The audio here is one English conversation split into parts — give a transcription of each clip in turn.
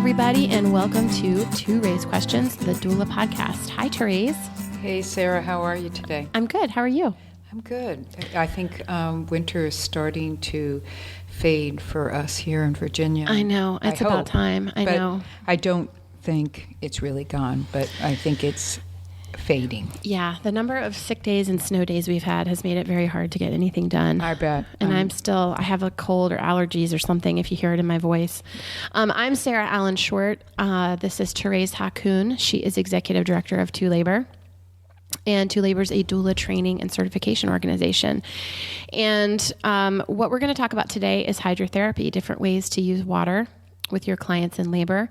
everybody, and welcome to ToRAISE Questions, the Doula podcast. Hi, Thérèse. Hey, Sarah. How are you today? I'm good. How are you? I'm good. I think winter is starting to fade for us here in Virginia. I know. It's about time. I know. I don't think it's really gone, but I think it's fading. Yeah, the number of sick days and snow days we've had has made it very hard to get anything done. I bet. And I have a cold or allergies or something if you hear it in my voice. I'm Sarah Allen Short. This is Thérèse Hakoun. She is Executive Director of ToLabor. And ToLabor is a doula training and certification organization. And what we're going to talk about today is hydrotherapy, different ways to use water with your clients in labor.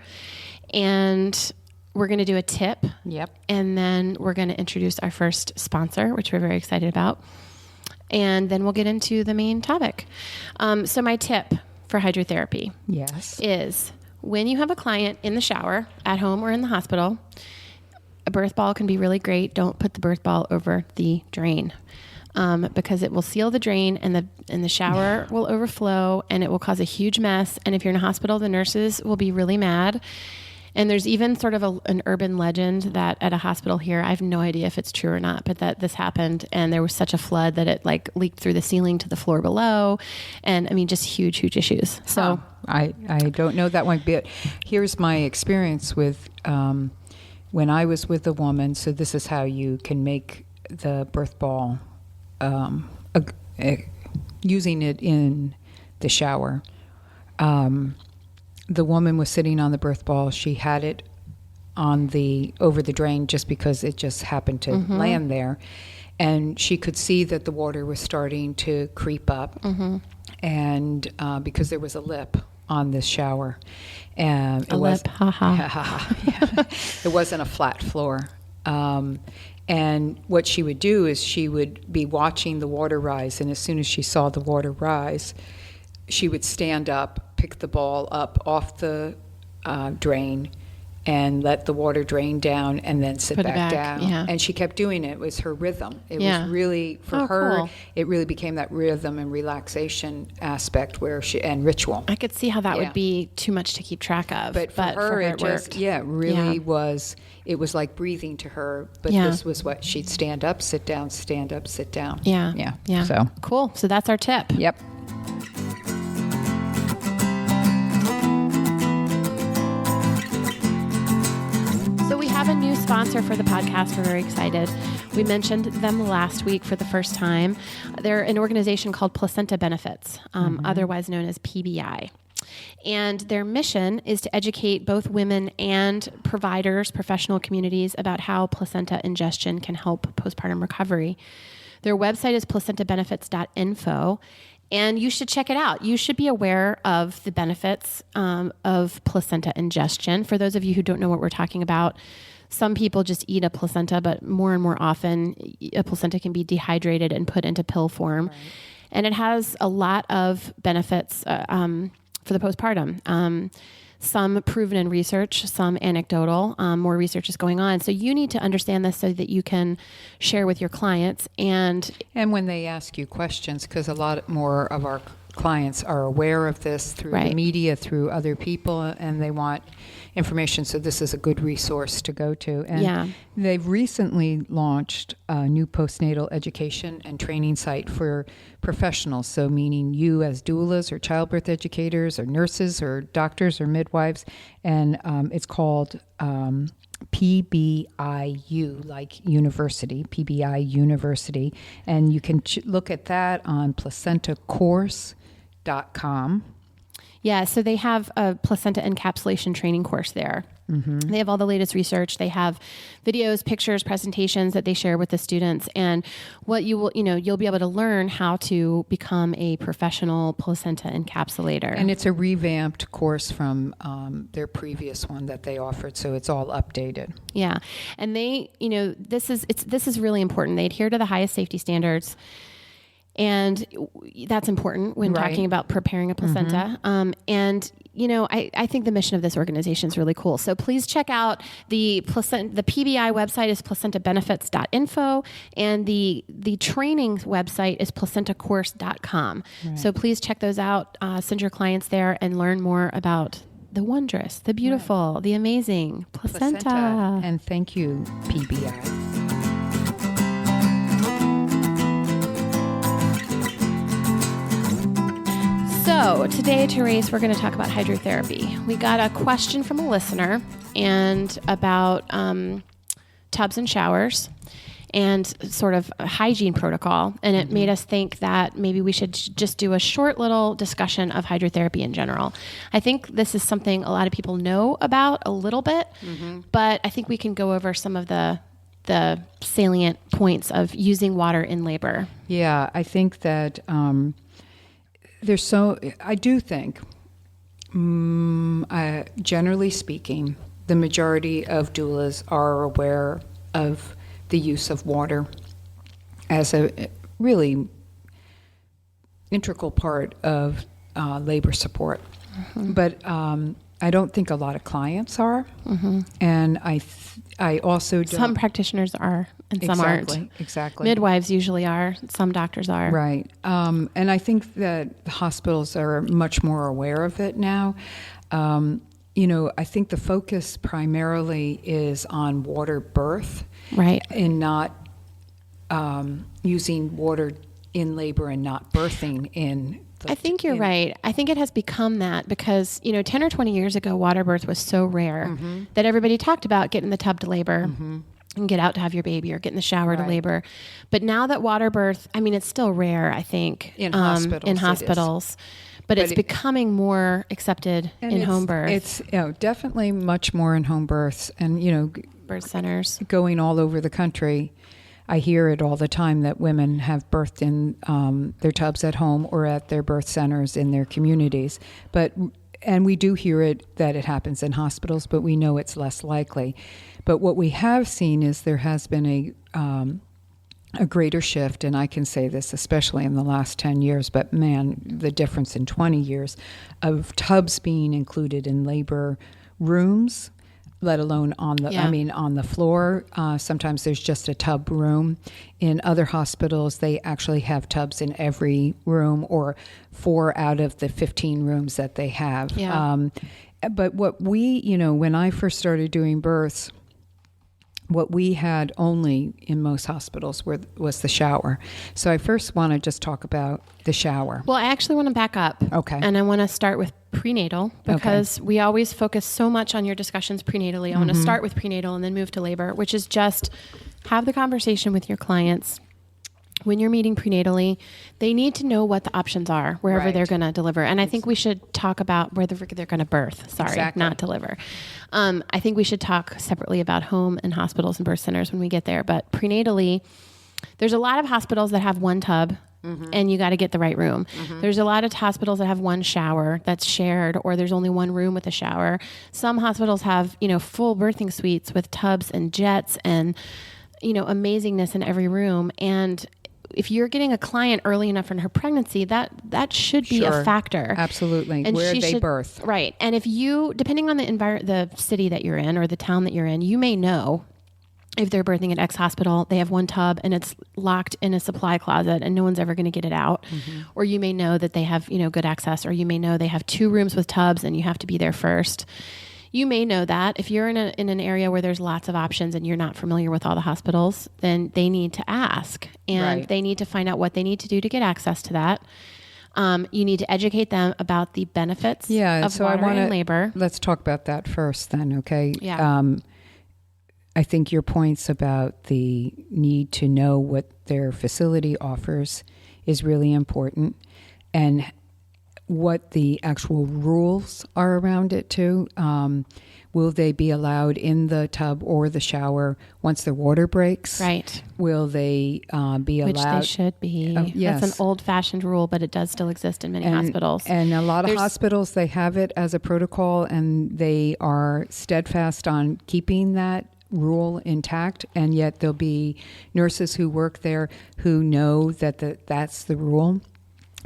And we're going to do a tip. Yep. And then we're going to introduce our first sponsor, which we're very excited about. And then we'll get into the main topic. So my tip for hydrotherapy is when you have a client in the shower, at home or in the hospital, a birth ball can be really great. Don't put the birth ball over the drain because it will seal the drain and the shower will overflow and it will cause a huge mess. And if you're in a hospital, the nurses will be really mad. And there's even sort of an urban legend that at a hospital here, I have no idea if it's true or not, but that this happened and there was such a flood that it like leaked through the ceiling to the floor below. And I mean, just huge, huge issues. So I don't know that one bit. Here's my experience with when I was with a woman. So this is how you can make the birth ball using it in the shower. The woman was sitting on the birth ball. She had it over the drain just because it just happened to land there. And she could see that the water was starting to creep up. And because there was a lip on this shower. And it wasn't a flat floor. And what she would do is she would be watching the water rise. And as soon as she saw the water rise, she would stand up, pick the ball up off the drain and let the water drain down and then sit back down. Yeah. And she kept doing it. It was her rhythm. It was really, for her, cool. It really became that rhythm and relaxation aspect and ritual. I could see how that would be too much to keep track of. But for her it just, was, it was like breathing to her. But this was what she'd stand up, sit down, stand up, sit down. Yeah. So cool. So that's our tip. Yep. Have a new sponsor for the podcast. We're very excited. We mentioned them last week for the first time. They're an organization called Placenta Benefits, otherwise known as PBI. And their mission is to educate both women and providers, professional communities about how placenta ingestion can help postpartum recovery. Their website is placentabenefits.info. And you should check it out. You should be aware of the benefits of placenta ingestion. For those of you who don't know what we're talking about, some people just eat a placenta, but more and more often, a placenta can be dehydrated and put into pill form. Right. And it has a lot of benefits for the postpartum. Some proven in research, some anecdotal, more research is going on. So you need to understand this so that you can share with your clients. And when they ask you questions, because a lot more of our clients are aware of this through the media, through other people, and they want information. So this is a good resource to go to. And they've recently launched a new postnatal education and training site for professionals. So meaning you as doulas or childbirth educators or nurses or doctors or midwives. And it's called PBIU, like university, PBI University. And you can look at that on placentacourse.com. Yeah, so they have a placenta encapsulation training course there. They have all the latest research. They have videos, pictures, presentations that they share with the students. And what you'll be able to learn how to become a professional placenta encapsulator. And it's a revamped course from their previous one that they offered, so it's all updated. Yeah, and they, this is really important. They adhere to the highest safety standards. And that's important when talking about preparing a placenta. I think the mission of this organization is really cool. So please check out the PBI website is placentabenefits.info, and the training website is placentacourse.com. Right. So please check those out. Send your clients there and learn more about the wondrous, the beautiful, the amazing placenta. And thank you, PBI. So today, ToRAISE, we're going to talk about hydrotherapy. We got a question from a listener and about tubs and showers and sort of a hygiene protocol. And it made us think that maybe we should just do a short little discussion of hydrotherapy in general. I think this is something a lot of people know about a little bit, but I think we can go over some of the salient points of using water in labor. Yeah, I think that I do think, generally speaking, the majority of doulas are aware of the use of water as a really integral part of labor support. But I don't think a lot of clients are. And I also don't. Some practitioners are and some aren't. Exactly. Midwives usually are. Some doctors are. Right. And I think that the hospitals are much more aware of it now. I think the focus primarily is on water birth. Right. And not using water in labor and not birthing in. I think you're right. I think it has become that because, 10 or 20 years ago, water birth was so rare that everybody talked about get in the tub to labor and get out to have your baby or get in the shower to labor. But now that water birth, it's still rare, I think. In hospitals. But it's becoming more accepted in home birth. It's definitely much more in home births and, birth centers. Going all over the country. I hear it all the time that women have birthed in their tubs at home or at their birth centers in their communities. And we do hear it that it happens in hospitals, but we know it's less likely. But what we have seen is there has been a greater shift, and I can say this especially in the last 10 years, but man, the difference in 20 years of tubs being included in labor rooms, let alone on the floor. Sometimes there's just a tub room. In other hospitals, they actually have tubs in every room or 4 out of the 15 rooms that they have. Yeah. But what we, when I first started doing births, what we had only in most hospitals was the shower. So I first want to just talk about the shower. Well, I actually want to back up. Okay. And I want to start with prenatal because we always focus so much on your discussions prenatally. I want to start with prenatal and then move to labor, which is just have the conversation with your clients. When you're meeting prenatally, they need to know what the options are wherever they're going to deliver. And I think we should talk about where they're going to birth. Not deliver. I think we should talk separately about home and hospitals and birth centers when we get there. But prenatally, there's a lot of hospitals that have one tub and you got to get the right room. There's a lot of hospitals that have one shower that's shared or there's only one room with a shower. Some hospitals have, full birthing suites with tubs and jets and, amazingness in every room. And if you're getting a client early enough in her pregnancy, that should be a factor. Absolutely. And where they birth. Right. And if you, depending on the city that you're in or the town that you're in, you may know if they're birthing at X hospital, they have one tub and it's locked in a supply closet and no one's ever going to get it out. Or you may know that they have, good access, or you may know they have 2 rooms with tubs and you have to be there first. You may know that if you're in an area where there's lots of options and you're not familiar with all the hospitals, then they need to ask and they need to find out what they need to do to get access to that. You need to educate them about the benefits of water in labor. Let's talk about that first then, okay? Yeah. I think your points about the need to know what their facility offers is really important, and what the actual rules are around it too. Will they be allowed in the tub or the shower once the water breaks? Right. Will they be allowed? Which they should be. Yes. That's an old-fashioned rule, but it does still exist in many hospitals. And a lot of hospitals, they have it as a protocol, and they are steadfast on keeping that rule intact, and yet there'll be nurses who work there who know that that's the rule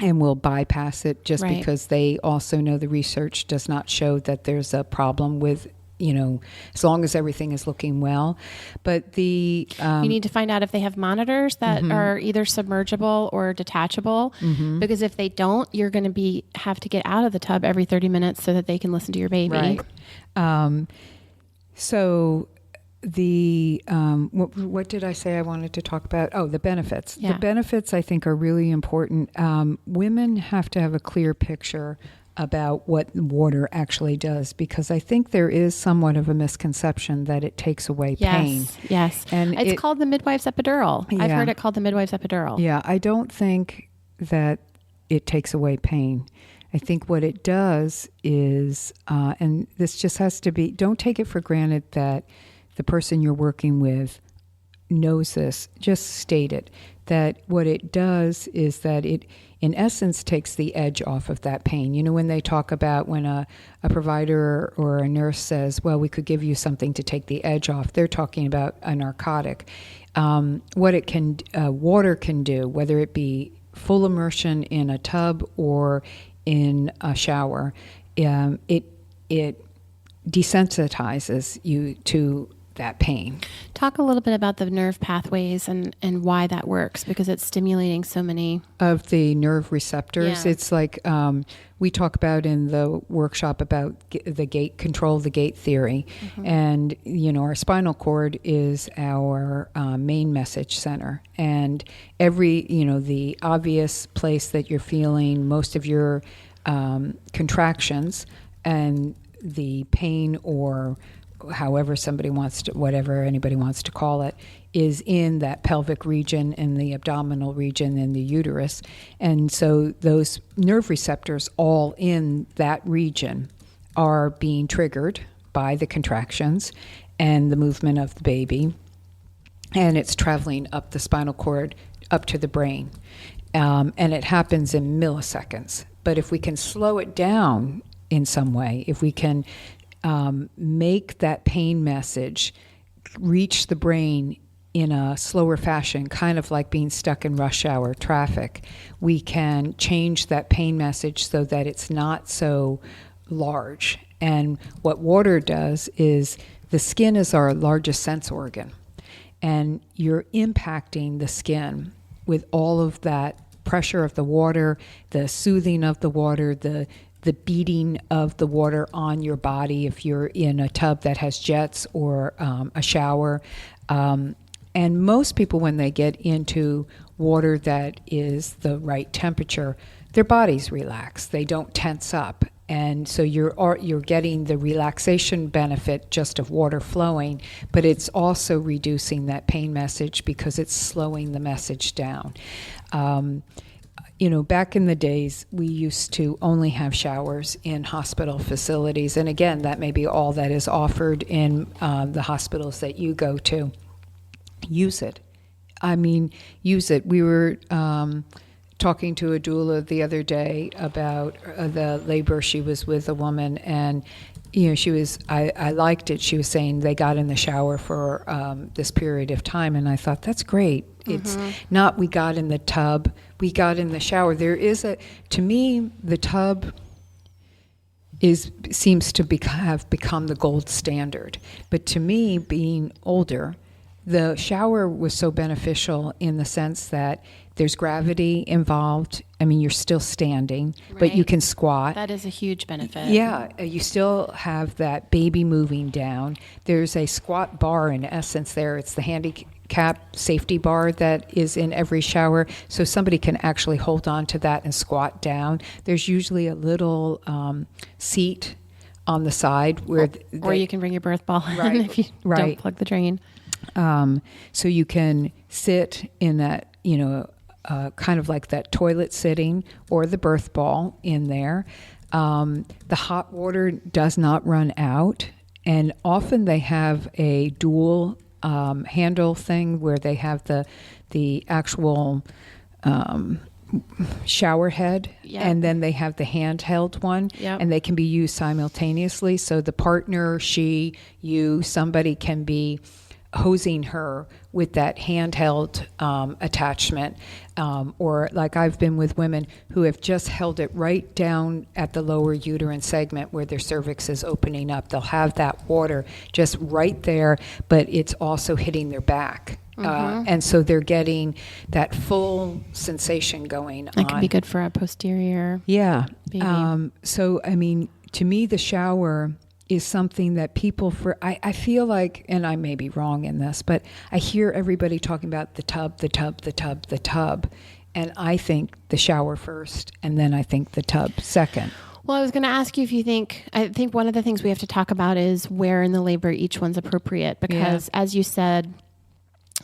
and will bypass it just because they also know the research does not show that there's a problem with as long as everything is looking well. But you need to find out if they have monitors that are either submergible or detachable, because if they don't, you're going to have to get out of the tub every 30 minutes so that they can listen to your baby. Right. So the what did I say I wanted to talk about? Oh, the benefits. Yeah. The benefits, I think, are really important. Women have to have a clear picture about what water actually does, because I think there is somewhat of a misconception that it takes away pain. Yes. And it's called the midwife's epidural. Yeah. I've heard it called the midwife's epidural. Yeah, I don't think that it takes away pain. I think what it does is, and this just has to be, don't take it for granted that the person you're working with knows this. Just state it. That what it does is that it, in essence, takes the edge off of that pain. When they talk about when a provider or a nurse says, well, we could give you something to take the edge off, they're talking about a narcotic. What it can, water can do, whether it be full immersion in a tub or in a shower, it desensitizes you to that pain. Talk a little bit about the nerve pathways and why that works, because it's stimulating so many of the nerve receptors. Yeah. It's like we talk about in the workshop about the gate control, the gate theory. And, our spinal cord is our main message center. And every, the obvious place that you're feeling most of your contractions and the pain, or however whatever anybody wants to call it, is in that pelvic region, in the abdominal region, in the uterus. And so those nerve receptors all in that region are being triggered by the contractions and the movement of the baby. And it's traveling up the spinal cord, up to the brain. And it happens in milliseconds. But if we can slow it down in some way, if we can make that pain message reach the brain in a slower fashion, kind of like being stuck in rush hour traffic, we can change that pain message so that it's not so large. And what water does is, the skin is our largest sense organ, and you're impacting the skin with all of that pressure of the water, the soothing of the water, the beating of the water on your body if you're in a tub that has jets or a shower. And most people, when they get into water that is the right temperature, their bodies relax. They don't tense up. And so you're getting the relaxation benefit just of water flowing, but it's also reducing that pain message because it's slowing the message down. Back in the days, we used to only have showers in hospital facilities. And again, that may be all that is offered in the hospitals that you go to. Use it. Use it. We were talking to a doula the other day about the labor. She was with a woman, and I liked it. She was saying they got in the shower for this period of time, and I thought, that's great. It's not we got in the tub, we got in the shower. To me, the tub seems to have become the gold standard. But to me, being older, the shower was so beneficial in the sense that there's gravity involved. You're still standing, Right. But you can squat. That is a huge benefit. Yeah, you still have that baby moving down. There's a squat bar in essence there. It's the handicap safety bar that is in every shower, so somebody can actually hold on to that and squat down. There's usually a little seat on the side where or you can bring your birth ball in Right, if you right. don't plug the drain. So you can sit in that, kind of like that toilet sitting, or the birth ball in there. The hot water does not run out, and often they have a dual handle thing where they have the actual shower head, Yep. and then they have the handheld one, Yep. and they can be used simultaneously. So the partner, somebody can be hosing her with that handheld attachment, or like I've been with women who have just held it right down at the lower uterine segment where their cervix is opening up. They'll have that water just right there, but it's also hitting their back. And so they're getting that full sensation going on. That can be good for a posterior baby. So, I mean, to me, the shower is something that people I feel like, and I may be wrong in this, but I hear everybody talking about the tub. And I think the shower first, and then I think the tub second. Well, I was going to ask you if you I think one of the things we have to talk about is where in the labor each one's appropriate, because as you said,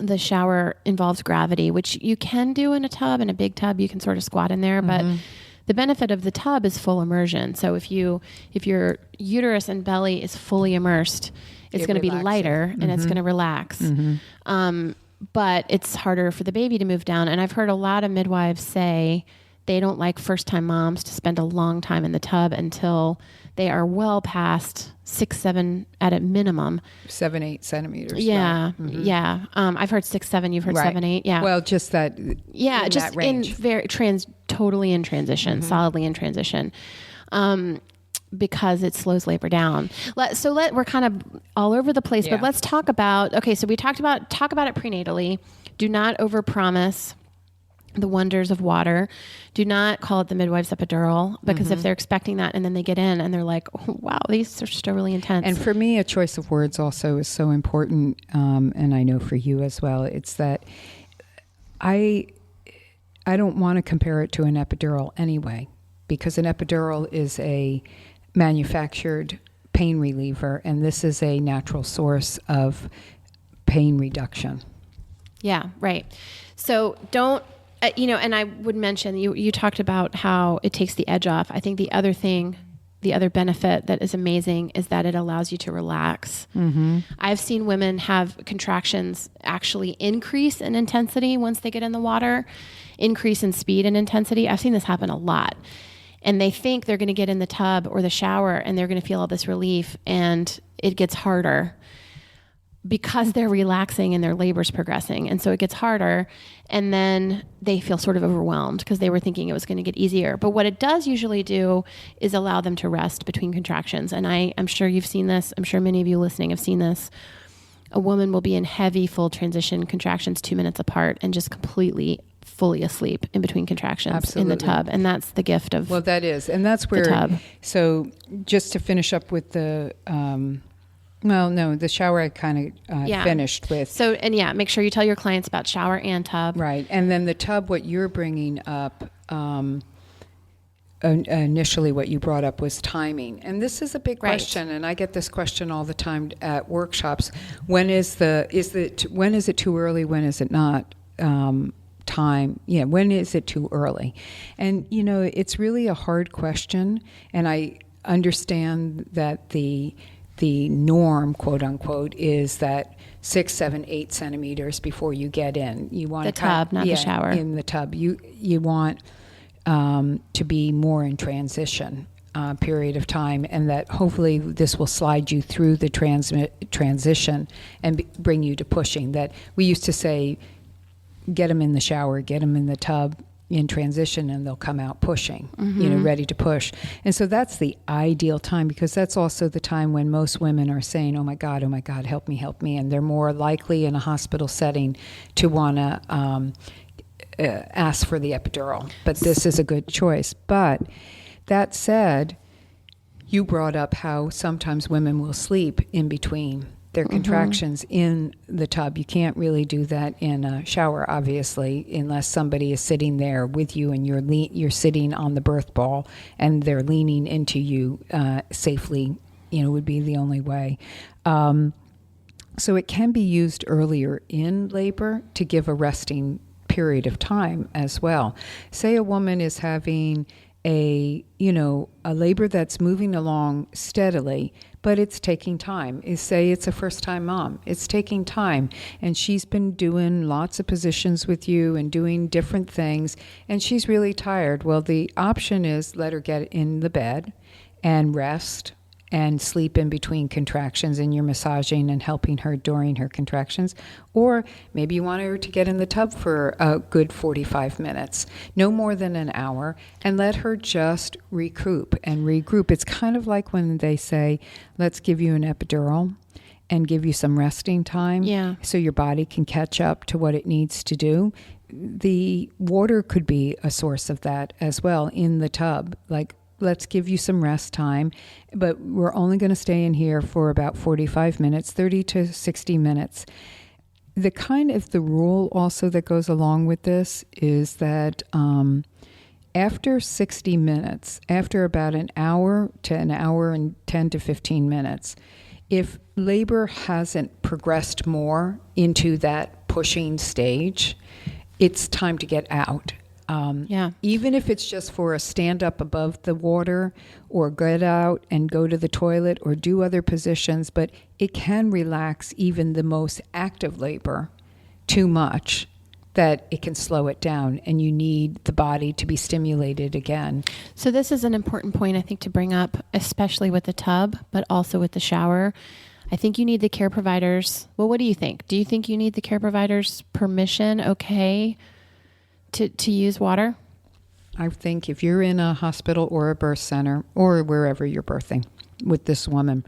the shower involves gravity, which you can do in a tub. In a big tub, you can sort of squat in there, but the benefit of the tub is full immersion. So if your uterus and belly is fully immersed, it's going to be lighter and it's going to relax. But it's harder for the baby to move down. And I've heard a lot of midwives say they don't like first-time moms to spend a long time in the tub until they are well past 6, 7 at a minimum. 7, 8 centimeters. Yeah. Right. Yeah. I've heard 6, 7. You've heard 7, 8. Yeah. Well, just that. Yeah. Just that range. Totally in transition, solidly in transition. Because it slows labor down. We're kind of all over the place, but let's talk about, so we talk about it prenatally. Do not overpromise the wonders of water. Do not call it the midwife's epidural, because if they're expecting that and then they get in and they're like, oh, wow, these are still really intense. And for me, a choice of words also is so important. And I know for you as well, it's that I don't want to compare it to an epidural anyway, because an epidural is a manufactured pain reliever, and this is a natural source of pain reduction. Yeah, right. So don't, and I would mention, you talked about how it takes the edge off. I think the other benefit that is amazing is that it allows you to relax. I've seen women have contractions actually increase in intensity once they get in the water, increase in speed and intensity. I've seen this happen a lot. And they think they're going to get in the tub or the shower and they're going to feel all this relief, and it gets harder because they're relaxing and their labor's progressing. And so it gets harder, and then they feel sort of overwhelmed because they were thinking it was going to get easier. But what it does usually do is allow them to rest between contractions. And I'm sure you've seen this. I'm sure many of you listening have seen this. A woman will be in heavy, full transition contractions 2 minutes apart and just completely fully asleep in between contractions in the tub. And that's the gift of that is. And that's where, the tub. So just to finish up with the, the shower I kind of finished with. So, make sure you tell your clients about shower and tub. Right. And then the tub, what you're bringing up, initially what you brought up was timing. And this is a big question, and I get this question all the time at workshops. When is it too early? When is it not? Time. Yeah. When is it too early? And, it's really a hard question. And I understand that the norm, quote unquote, is that 6, 7, 8 centimeters before you get in. You want the tub, not the shower. In the tub. You want to be more in transition period of time, and that hopefully this will slide you through the transition and bring you to pushing. That we used to say, get them in the shower, get them in the tub in transition, and they'll come out pushing, ready to push. And so that's the ideal time, because that's also the time when most women are saying, oh my God, help me. And they're more likely in a hospital setting to want to ask for the epidural. But this is a good choice. But that said, you brought up how sometimes women will sleep in between their contractions in the tub. You can't really do that in a shower, obviously, unless somebody is sitting there with you and you're sitting on the birth ball and they're leaning into you safely, would be the only way. So it can be used earlier in labor to give a resting period of time as well. Say a woman is having a labor that's moving along steadily, but it's taking time. Say it's a first-time mom. It's taking time, and she's been doing lots of positions with you and doing different things, and she's really tired. Well, the option is let her get in the bed and rest and sleep in between contractions, and you're massaging and helping her during her contractions. Or maybe you want her to get in the tub for a good 45 minutes, no more than an hour, and let her just recoup and regroup. It's kind of like when they say, let's give you an epidural and give you some resting time so your body can catch up to what it needs to do. The water could be a source of that as well in the tub. Like, let's give you some rest time, but we're only going to stay in here for about 45 minutes, 30 to 60 minutes. The rule also that goes along with this is that after 60 minutes, after about an hour to an hour and 10 to 15 minutes, if labor hasn't progressed more into that pushing stage, it's time to get out. Even if it's just for a stand up above the water or get out and go to the toilet or do other positions, but it can relax even the most active labor too much that it can slow it down, and you need the body to be stimulated again. So this is an important point, I think, to bring up, especially with the tub, but also with the shower. I think you need the care providers. Well, what do you think? Do you think you need the care provider's permission, to use water? I think if you're in a hospital or a birth center or wherever you're birthing with this woman,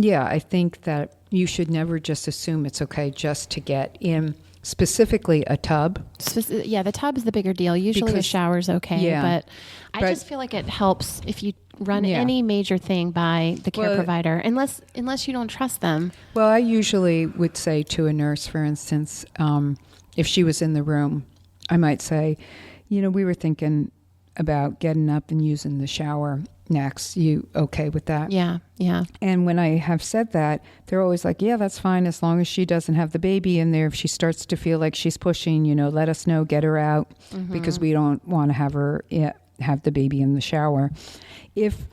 I think that you should never just assume it's okay just to get in specifically a tub. The tub is the bigger deal. Usually the shower's okay, but I just feel like it helps if you run any major thing by the care provider, unless you don't trust them. Well, I usually would say to a nurse, for instance, if she was in the room, I might say, we were thinking about getting up and using the shower next. You okay with that? Yeah. And when I have said that, they're always like, yeah, that's fine as long as she doesn't have the baby in there. If she starts to feel like she's pushing, let us know, get her out, because we don't want to have her have the baby in the shower. If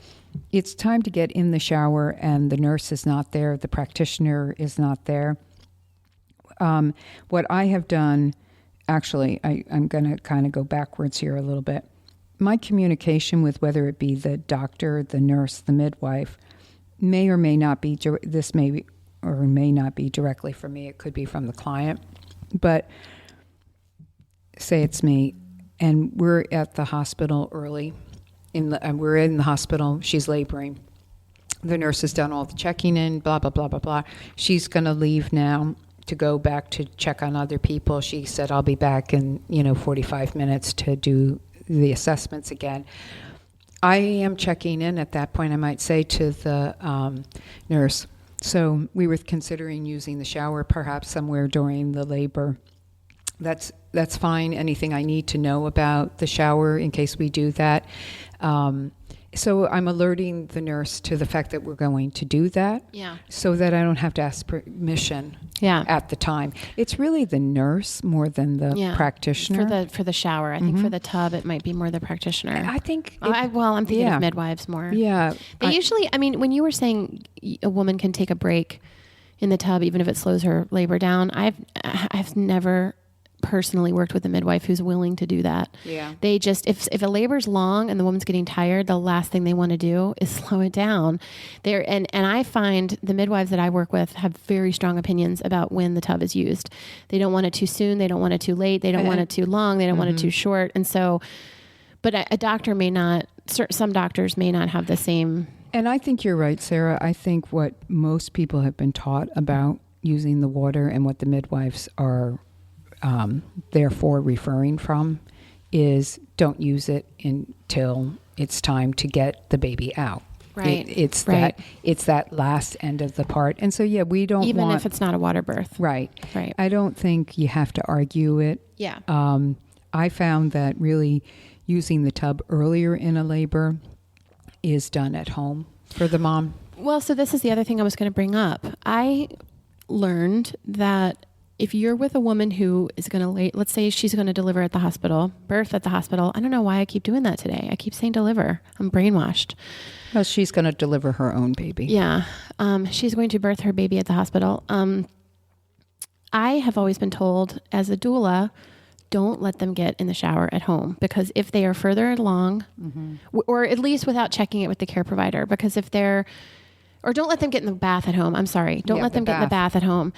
it's time to get in the shower and the nurse is not there, the practitioner is not there, what I have done, actually, I'm going to kind of go backwards here a little bit. My communication with whether it be the doctor, the nurse, the midwife, may or may not be, this may or may not be directly from me. It could be from the client. But say it's me, and we're at the hospital early. We're in the hospital. She's laboring. The nurse has done all the checking in, blah, blah, blah, blah, blah. She's going to leave now to go back to check on other people. She said, I'll be back in, 45 minutes to do the assessments again. I am checking in at that point, I might say to the nurse. So we were considering using the shower perhaps somewhere during the labor. That's fine. Anything I need to know about the shower in case we do that. So I'm alerting the nurse to the fact that we're going to do that, so that I don't have to ask permission at the time. It's really the nurse more than the practitioner. For the shower. I think for the tub, it might be more the practitioner. I think... I'm thinking of midwives more. Yeah. They usually, when you were saying a woman can take a break in the tub, even if it slows her labor down, I've never personally worked with a midwife who's willing to do that. Yeah. They just, if a labor's long and the woman's getting tired, the last thing they want to do is slow it down. And I find the midwives that I work with have very strong opinions about when the tub is used. They don't want it too soon. They don't want it too late. They don't want it too long. They don't want it too short. And so, but a doctor may not, some doctors may not have the same. And I think you're right, Sarah. I think what most people have been taught about using the water and what the midwives are therefore referring from is don't use it until it's time to get the baby out. Right. It's that last end of the part. And so, we don't even if it's not a water birth. Right. Right. I don't think you have to argue it. Yeah. I found that really using the tub earlier in a labor is done at home for the mom. Well, so this is the other thing I was going to bring up. I learned that if you're with a woman who is going to, let's say she's going to deliver at the hospital, birth at the hospital. I don't know why I keep doing that today. I keep saying deliver. I'm brainwashed. Well, she's going to deliver her own baby. Yeah. She's going to birth her baby at the hospital. I have always been told as a doula, don't let them get in the shower at home, because if they are further along, or at least without checking it with the care provider, because if they're Or don't let them get in the bath at home. I'm sorry. Don't let them get in the bath at home.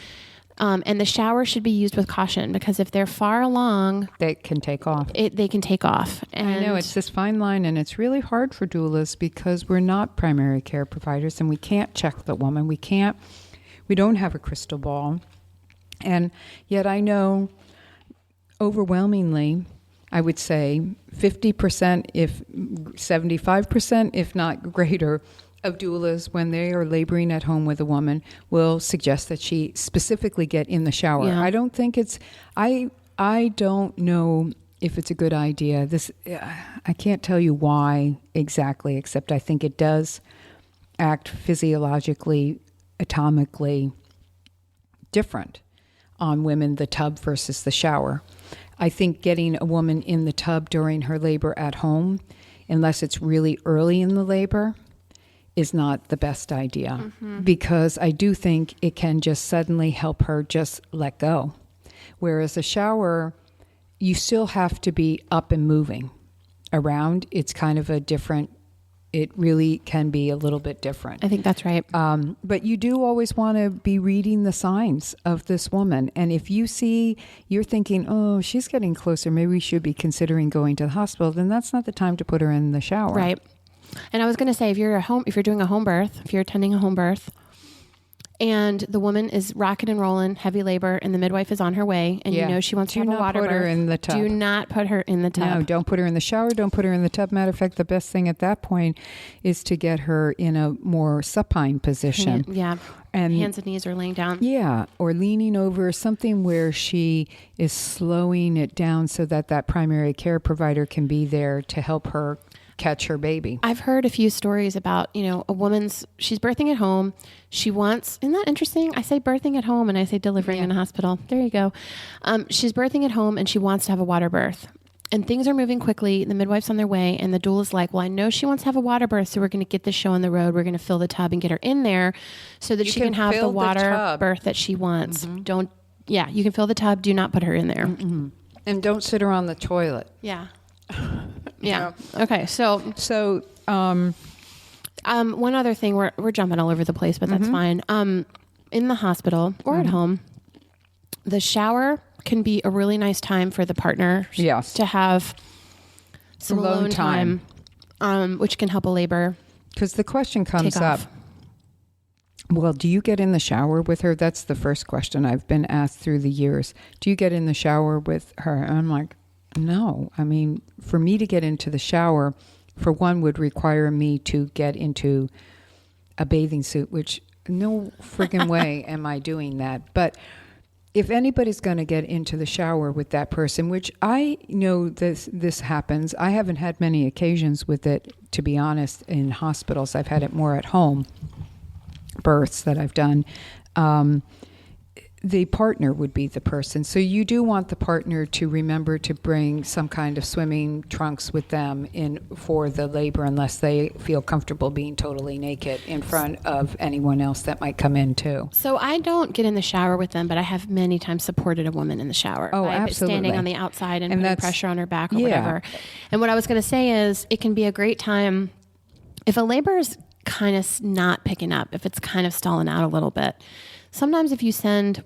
And the shower should be used with caution, because if they're far along, they can take off. They can take off. And I know it's this fine line, and it's really hard for doulas because we're not primary care providers, and we can't check the woman. We don't have a crystal ball. And yet I know overwhelmingly, I would say 50%, if 75%, if not greater, of doulas, when they are laboring at home with a woman, will suggest that she specifically get in the shower. Yeah. I don't think I don't know if it's a good idea. I can't tell you why exactly, except I think it does act physiologically, atomically different on women, the tub versus the shower. I think getting a woman in the tub during her labor at home, unless it's really early in the labor, is not the best idea, because I do think it can just suddenly help her just let go. Whereas a shower, you still have to be up and moving around. It's kind of it really can be a little bit different. I think that's right. But you do always want to be reading the signs of this woman. And if you're thinking, oh, she's getting closer, maybe we should be considering going to the hospital, then that's not the time to put her in the shower. Right. And I was going to say, if you're doing a home birth, if you're attending a home birth, and the woman is rocking and rolling, heavy labor, and the midwife is on her way, and you know she wants to have a water birth, do not put her in the tub. Do not put her in the tub. No, don't put her in the shower. Don't put her in the tub. Matter of fact, the best thing at that point is to get her in a more supine position. And hands and knees are laying down. Yeah, or leaning over, something where she is slowing it down so that primary care provider can be there to help her catch her baby. I've heard a few stories about, she's birthing at home. Isn't that interesting? I say birthing at home and I say delivering in a hospital. There you go. She's birthing at home and she wants to have a water birth. And things are moving quickly. The midwife's on their way, and the doula's like, well, I know she wants to have a water birth, so we're going to get this show on the road. We're going to fill the tub and get her in there so that she can have the water birth that she wants. You can fill the tub. Do not put her in there. And don't sit her on the toilet. Yeah. Yeah. Okay. So one other thing, we're jumping all over the place, but that's fine. In the hospital or at home, the shower can be a really nice time for the partner to have some alone time, which can help a labor. Because the question comes up, well, do you get in the shower with her? That's the first question I've been asked through the years. Do you get in the shower with her? And I'm like, no. I mean, for me to get into the shower, for one, would require me to get into a bathing suit, which no friggin' way am I doing that. But if anybody's going to get into the shower with that person, which I know this happens, I haven't had many occasions with it, to be honest, in hospitals. I've had it more at home, births that I've done. The partner would be the person. So you do want the partner to remember to bring some kind of swimming trunks with them for the labor, unless they feel comfortable being totally naked in front of anyone else that might come in too. So I don't get in the shower with them, but I have many times supported a woman in the shower. Oh, by absolutely. Standing on the outside and putting pressure on her back or whatever. And what I was going to say is it can be a great time if a labor is kind of not picking up, if it's kind of stalling out a little bit. Sometimes if you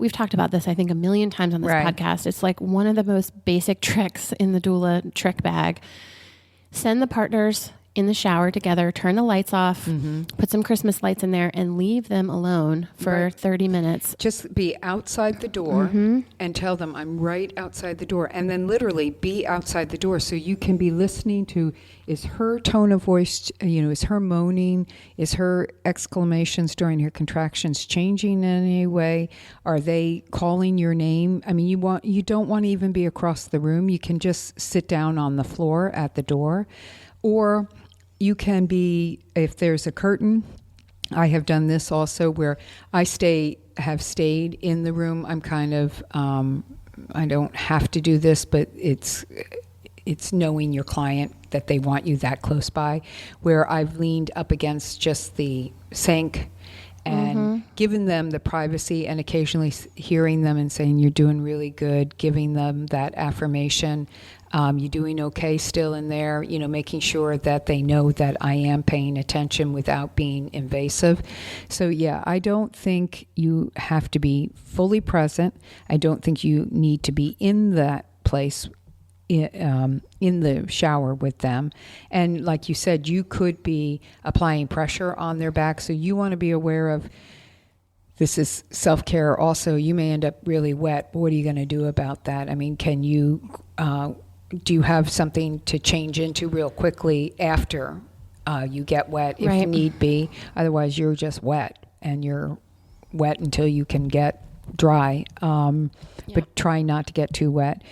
we've talked about this, I think, a million times on this podcast. It's like one of the most basic tricks in the doula trick bag. Send the partners in the shower together, turn the lights off, put some Christmas lights in there, and leave them alone for 30 minutes. Just be outside the door and tell them, I'm right outside the door. And then literally be outside the door so you can be listening to, is her tone of voice, is her moaning, is her exclamations during her contractions changing in any way? Are they calling your name? I mean, you don't want to even be across the room. You can just sit down on the floor at the door. Or you can be, if there's a curtain, I have done this also where I have stayed in the room. I'm kind of, I don't have to do this, but it's knowing your client that they want you that close by, where I've leaned up against just the sink and given them the privacy and occasionally hearing them and saying, you're doing really good, giving them that affirmation. You doing okay still in there? Making sure that they know that I am paying attention without being invasive. So yeah, I don't think you have to be fully present. I don't think you need to be in that place in the shower with them. And like you said, you could be applying pressure on their back. So you want to be aware of, this is self-care also. You may end up really wet, but what are you going to do about that? I mean, can you, do you have something to change into real quickly after you get wet if Right. need be? Otherwise, you're just wet, and you're wet until you can get dry. But try not to get too wet.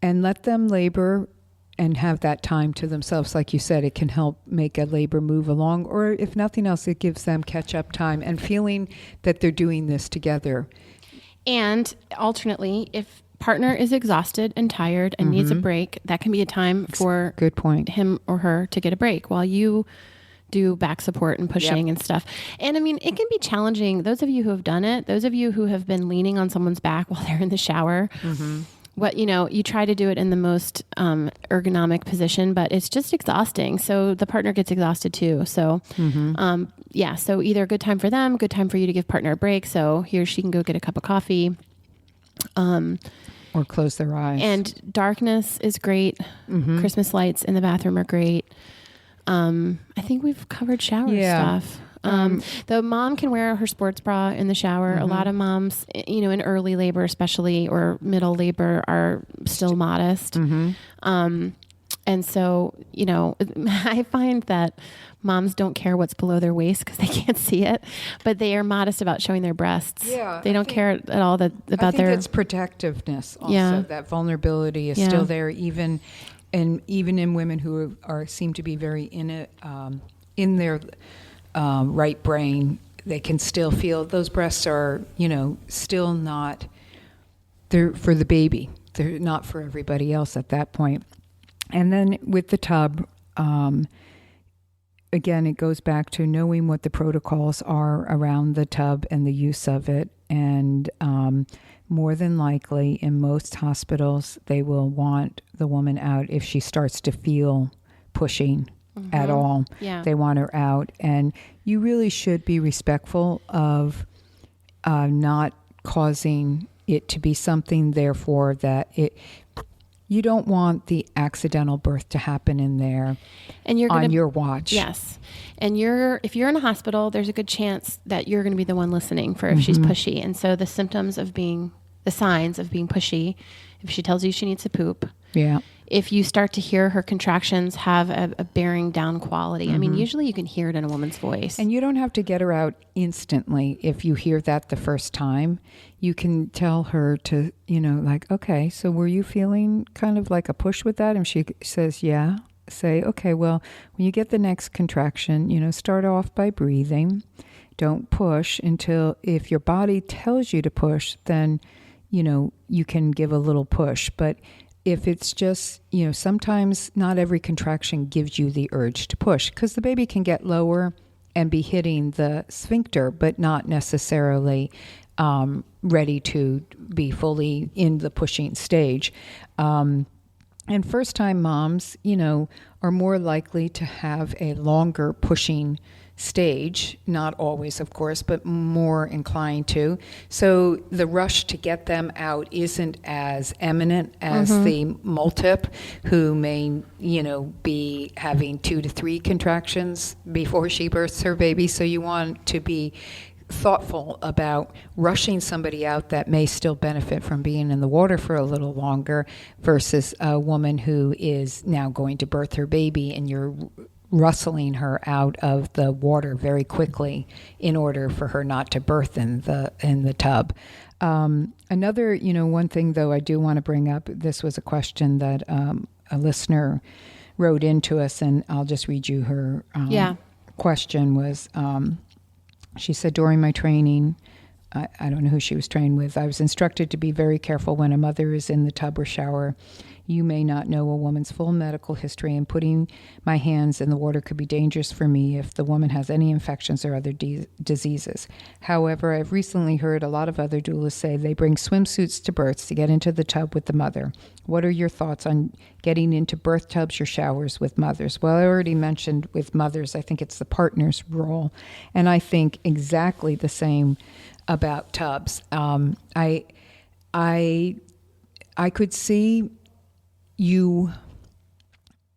And let them labor and have that time to themselves. Like you said, it can help make a labor move along, or if nothing else, it gives them catch-up time and feeling that they're doing this together. And alternately, if partner is exhausted and tired and needs a break, that can be a time for Good point. him or her to get a break while you do back support and pushing and stuff. And I mean, it can be challenging. Those of you who have done it, those of you who have been leaning on someone's back while they're in the shower, you try to do it in the most ergonomic position, but it's just exhausting. So the partner gets exhausted too. So, so either a good time for them, good time for you to give partner a break. So he or she can go get a cup of coffee. Or close their eyes. And darkness is great. Christmas lights in the bathroom are great. I think we've covered shower stuff. The mom can wear her sports bra in the shower. A lot of moms, in early labor especially, or middle labor, are still modest. And so, I find that moms don't care what's below their waist because they can't see it, but they are modest about showing their breasts. Yeah, they don't care at all about I think their... it's protectiveness also. That vulnerability is still there, even in women who seem to be very in their right brain. They can still feel those breasts are, still not, they're for the baby. They're not for everybody else at that point. And then with the tub, again, it goes back to knowing what the protocols are around the tub and the use of it. And more than likely, in most hospitals, they will want the woman out if she starts to feel pushing at all. Yeah. They want her out. And you really should be respectful of not causing it to be something, therefore, that you don't want the accidental birth to happen in there and you're on your watch. Yes. And if you're in a hospital, there's a good chance that you're going to be the one listening for if she's pushy. And so the signs of being pushy, if she tells you she needs to poop, if you start to hear her contractions have a bearing down quality, I mean, usually you can hear it in a woman's voice. And you don't have to get her out instantly. If you hear that the first time, you can tell her to, okay, so were you feeling kind of like a push with that? And she says, yeah. Say, okay, well, when you get the next contraction, start off by breathing. Don't push until, if your body tells you to push, then, you can give a little push. But if it's just, sometimes not every contraction gives you the urge to push, because the baby can get lower and be hitting the sphincter, but not necessarily ready to be fully in the pushing stage. And first-time moms, are more likely to have a longer pushing stage, not always, of course, but more inclined to. So the rush to get them out isn't as eminent as the multip, who may, be having 2 to 3 contractions before she births her baby. So you want to be thoughtful about rushing somebody out that may still benefit from being in the water for a little longer versus a woman who is now going to birth her baby and you're rustling her out of the water very quickly in order for her not to birth in the tub. Another, one thing though I do want to bring up, this was a question that a listener wrote into us, and I'll just read you her question was, she said, during my training, I don't know who she was trained with. I was instructed to be very careful when a mother is in the tub or shower. You may not know a woman's full medical history, and putting my hands in the water could be dangerous for me if the woman has any infections or other diseases. However, I've recently heard a lot of other doulas say they bring swimsuits to births to get into the tub with the mother. What are your thoughts on getting into birth tubs or showers with mothers? Well, I already mentioned with mothers, I think it's the partner's role, and I think exactly the same about tubs. I could see you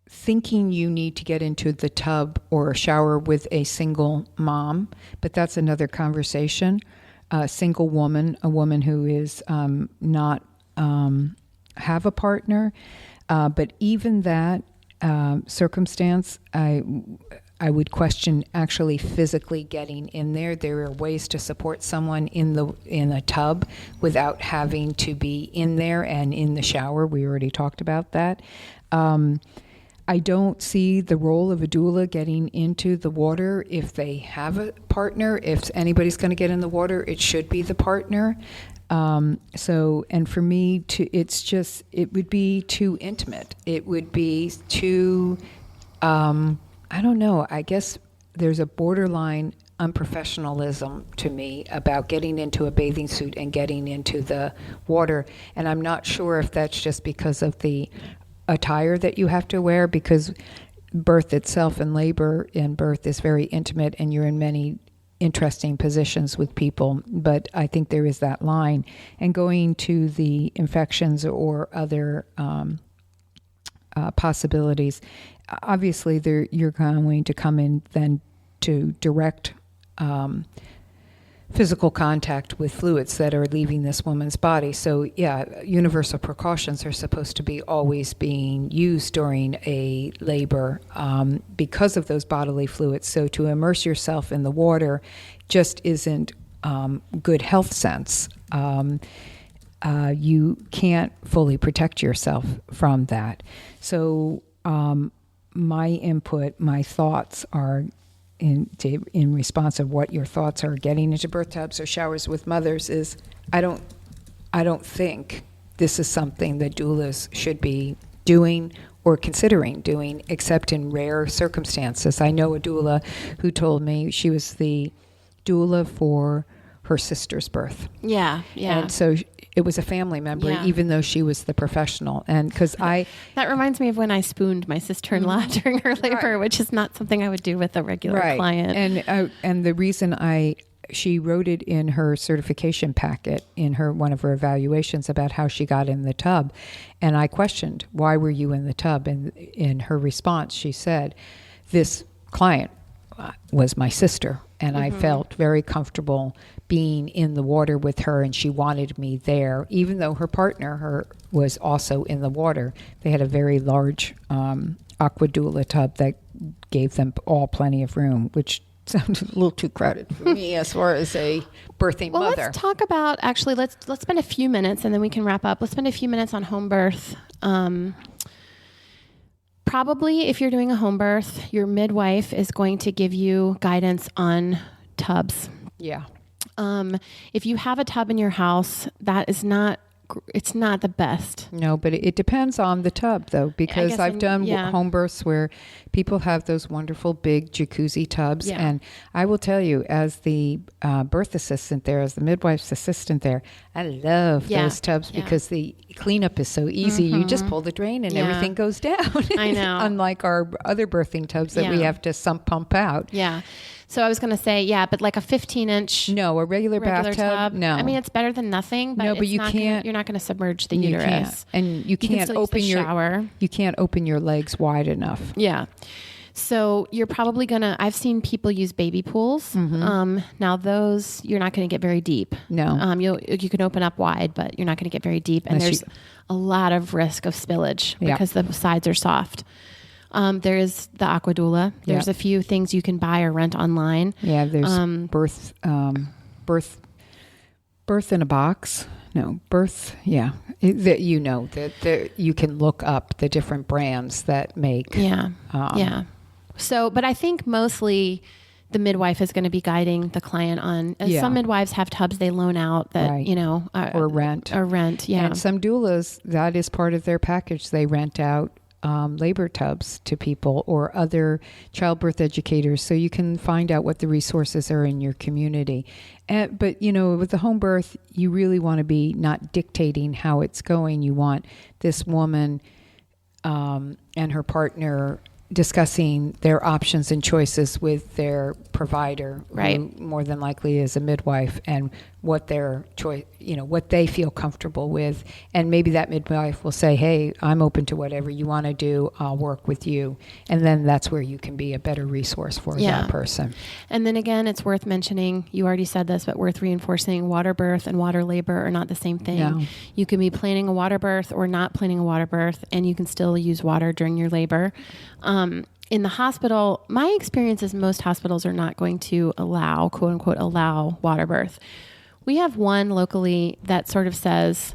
thinking you need to get into the tub or a shower with a single mom, but that's another conversation. A single woman, a woman who is not have a partner, but even that circumstance, I would question actually physically getting in there. There are ways to support someone in a tub without having to be in there and in the shower. We already talked about that. I don't see the role of a doula getting into the water if they have a partner. If anybody's going to get in the water, it should be the partner. And for me, it would be too intimate. It would be too, I don't know, I guess there's a borderline unprofessionalism to me about getting into a bathing suit and getting into the water. And I'm not sure if that's just because of the attire that you have to wear, because birth itself and labor in birth is very intimate and you're in many interesting positions with people. But I think there is that line. And going to the infections or other possibilities, obviously you're going to come in then to direct physical contact with fluids that are leaving this woman's body. So yeah, universal precautions are supposed to be always being used during a labor because of those bodily fluids. So to immerse yourself in the water just isn't good health sense. You can't fully protect yourself from that. So my input, my thoughts are in response of what your thoughts are getting into birth tubs or showers with mothers is I don't think this is something that doulas should be doing or considering doing, except in rare circumstances. I know a doula who told me she was the doula for her sister's birth. Yeah. And so it was a family member, even though she was the professional. And because that reminds me of when I spooned my sister-in-law during her labor, which is not something I would do with a regular client. And the reason she wrote it in her certification packet in one of her evaluations about how she got in the tub. And I questioned, why were you in the tub? And in her response, she said, this client was my sister. And I felt very comfortable being in the water with her, and she wanted me there, even though her partner was also in the water. They had a very large aqua doula tub that gave them all plenty of room, which sounded a little too crowded for me as far as a birthing mother. Let's talk about, actually, let's spend a few minutes, and then we can wrap up. Let's spend a few minutes on home birth. Probably if you're doing a home birth, your midwife is going to give you guidance on tubs. Yeah. If you have a tub in your house, it's not the best. No, but it depends on the tub, though, because I've done home births where people have those wonderful big jacuzzi tubs. Yeah. And I will tell you, as the birth assistant there, as the midwife's assistant there, I love those tubs because the cleanup is so easy. You just pull the drain and everything goes down. I know. Unlike our other birthing tubs that we have to pump out. Yeah. So I was going to say, but like a 15-inch. No, a regular bathtub. Tub. No. I mean, it's better than nothing, but you can't. You're not going to submerge the uterus. Can't. And you can't open shower. You can't open your legs wide enough. Yeah. So you're probably I've seen people use baby pools. Now those, you're not going to get very deep. No. You can open up wide, but you're not going to get very deep. And there's a lot of risk of spillage because the sides are soft. There is the aqua doula. There's a few things you can buy or rent online. Yeah, there's birth in a box. No, birth. Yeah, that you can look up the different brands that make. Yeah. So, but I think mostly the midwife is going to be guiding the client on. Some midwives have tubs they loan out that, or rent. Yeah. And some doulas, that is part of their package. They rent out labor tubs to people or other childbirth educators, so you can find out what the resources are in your community. But with the home birth, you really want to be not dictating how it's going. You want this woman and her partner discussing their options and choices with their provider, right, who more than likely is a midwife, and what their choice, what they feel comfortable with. And maybe that midwife will say, hey, I'm open to whatever you want to do. I'll work with you. And then that's where you can be a better resource for that person. And then again, it's worth mentioning, you already said this, but worth reinforcing, water birth and water labor are not the same thing. No. You can be planning a water birth or not planning a water birth, and you can still use water during your labor. In the hospital, my experience is most hospitals are not going to allow, quote unquote, allow water birth. We have one locally that sort of says,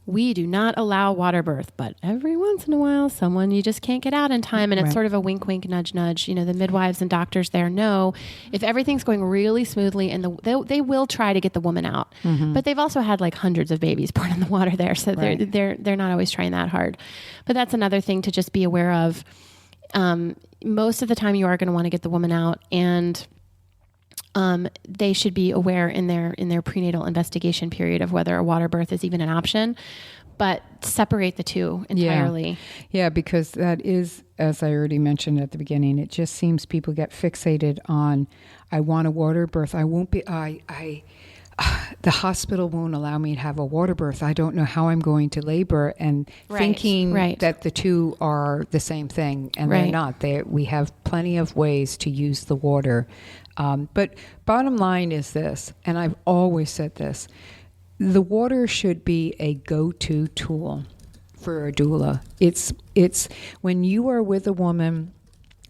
we do not allow water birth, but every once in a while, you just can't get out in time. And it's sort of a wink, wink, nudge, nudge. The midwives and doctors there know if everything's going really smoothly, and they will try to get the woman out. Mm-hmm. But they've also had like hundreds of babies born in the water there. So they're not always trying that hard. But that's another thing to just be aware of. Most of the time you are going to want to get the woman out, and they should be aware in their prenatal investigation period of whether a water birth is even an option, but separate the two entirely. Yeah, because that is, as I already mentioned at the beginning, it just seems people get fixated on, I want a water birth. The hospital won't allow me to have a water birth. I don't know how I'm going to labor, and thinking that the two are the same thing, and they're not. We have plenty of ways to use the water. But bottom line is this, and I've always said this, the water should be a go-to tool for a doula. It's when you are with a woman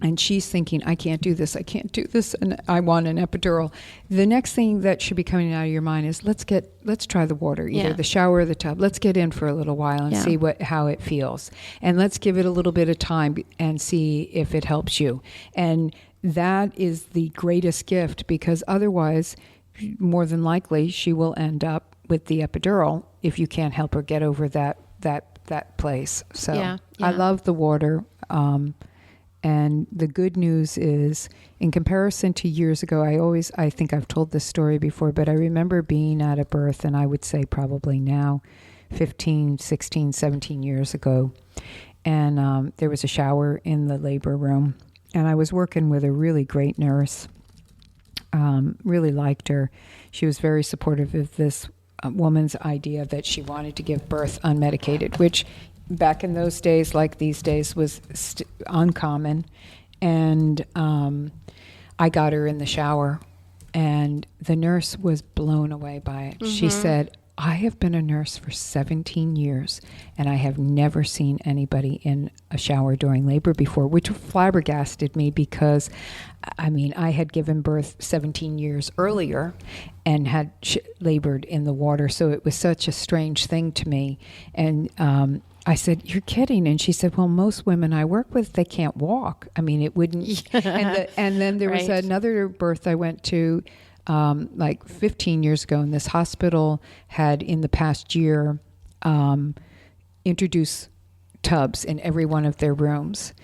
and she's thinking, I can't do this, and I want an epidural. The next thing that should be coming out of your mind is, let's try the water, either the shower or the tub. Let's get in for a little while and see how it feels. And let's give it a little bit of time and see if it helps you. And that is the greatest gift, because otherwise, more than likely, she will end up with the epidural if you can't help her get over that place. So I love the water. And the good news is, in comparison to years ago, I think I've told this story before, but I remember being at a birth, and I would say probably now 15, 16, 17 years ago. And there was a shower in the labor room, and I was working with a really great nurse. Really liked her. She was very supportive of this woman's idea that she wanted to give birth unmedicated, which back in those days, like these days, was uncommon. And I got her in the shower, and the nurse was blown away by it. Mm-hmm. She said, I have been a nurse for 17 years, and I have never seen anybody in a shower during labor before, which flabbergasted me, because, I had given birth 17 years earlier and had labored in the water, so it was such a strange thing to me. And I said, you're kidding. And she said, well, most women I work with, they can't walk. It wouldn't. And then there was another birth I went to like 15 years ago, and this hospital had in the past year introduced tubs in every one of their rooms,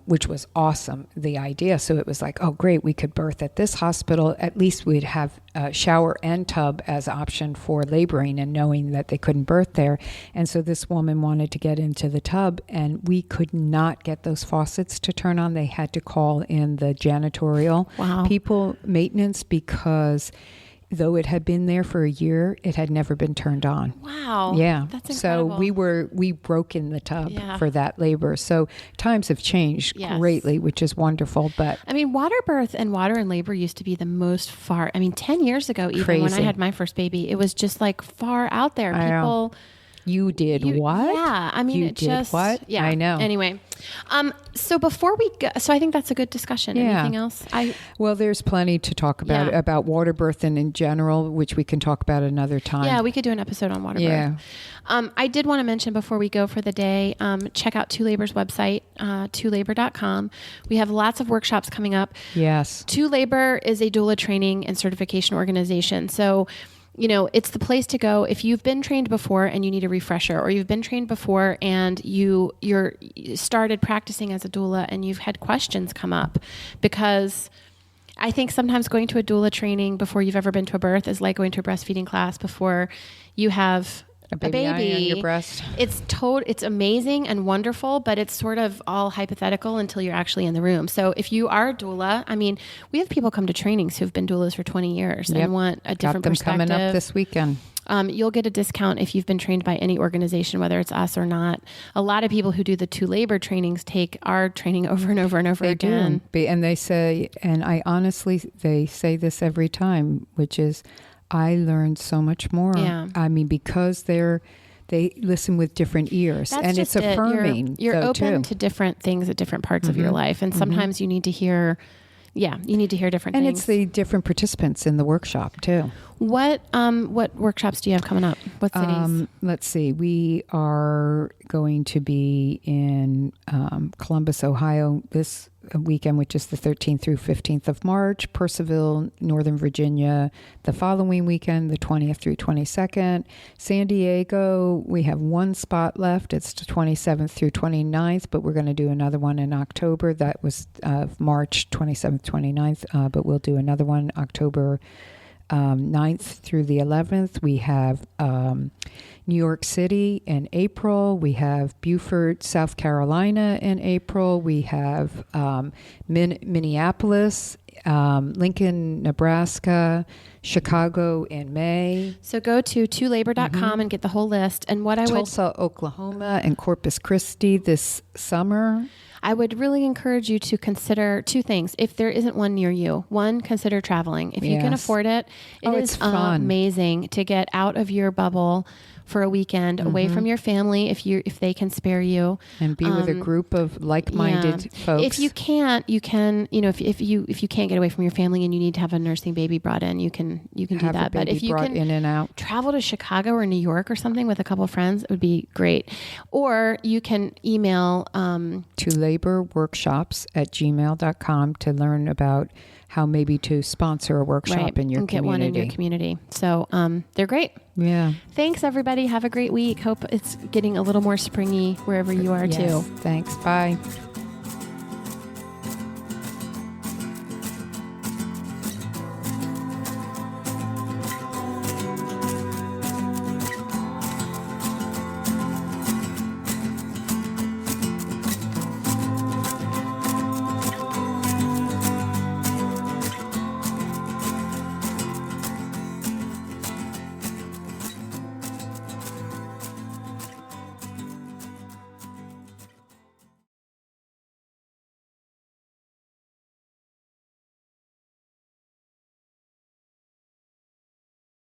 which was awesome, the idea. So it was like, oh, great, we could birth at this hospital. At least we'd have a shower and tub as option for laboring, and knowing that they couldn't birth there. And so this woman wanted to get into the tub, and we could not get those faucets to turn on. They had to call in the janitorial people, maintenance, because though it had been there for a year, it had never been turned on. Wow. Yeah. That's incredible. So we broke in the tub for that labor. So times have changed greatly, which is wonderful. But water birth and water and labor used to be the most 10 years ago, even when I had my first baby, it was just like far out there. People You did what? Yeah. I mean, you it did just, what? yeah. I know. Anyway. So before we go, so I think that's a good discussion. Yeah. Anything else? Well, there's plenty to talk about water birth and in general, which we can talk about another time. Yeah, we could do an episode on water birth. I did want to mention before we go for the day, check out ToLabor's website, tolabor.com. We have lots of workshops coming up. Yes. ToLabor is a doula training and certification organization. So, it's the place to go if you've been trained before and you need a refresher, or you've been trained before and you started practicing as a doula and you've had questions come up. Because I think sometimes going to a doula training before you've ever been to a birth is like going to a breastfeeding class before you have a baby on your breast. It's amazing and wonderful, but it's sort of all hypothetical until you're actually in the room. So if you are a doula, I mean, we have people come to trainings who've been doulas for 20 years and want a different perspective. Got them coming up this weekend. You'll get a discount if you've been trained by any organization, whether it's us or not. A lot of people who do the ToLabor trainings take our training over and over and over again. And they say, and they say this every time, which is, I learned so much more. Yeah. I mean, because they listen with different ears. That's and just it's affirming. You're open to different things at different parts of your life. And sometimes you need to hear, different things. And it's the different participants in the workshop too. What workshops do you have coming up? What cities? Let's see. We are going to be in Columbus, Ohio this weekend, which is the 13th through 15th of March. Purcellville, Northern Virginia, the following weekend, the 20th through 22nd. San Diego, we have one spot left. It's the 27th through 29th, but we're going to do another one in October. That was March 27th, 29th, but we'll do another one October 9th through the 11th. We have New York City in April. We have Beaufort, South Carolina in April. We have Minneapolis, Lincoln, Nebraska, Chicago in May. So go to tolabor.com and get the whole list. And what Tulsa, Oklahoma, and Corpus Christi this summer. I would really encourage you to consider two things. If there isn't one near you, one, consider traveling. If you can afford it, it's fun. Amazing to get out of your bubble for a weekend away from your family if they can spare you, and be with a group of like-minded folks. If you can't, you can, if you can't get away from your family and you need to have a nursing baby brought in, you can do that. But if you can in and out, travel to Chicago or New York or something with a couple of friends, it would be great. Or you can email tolaborworkshops@gmail.com to learn about how maybe to sponsor a workshop in your community. Get one in your community. So they're great. Yeah. Thanks, everybody. Have a great week. Hope it's getting a little more springy wherever you are, too. Thanks. Bye.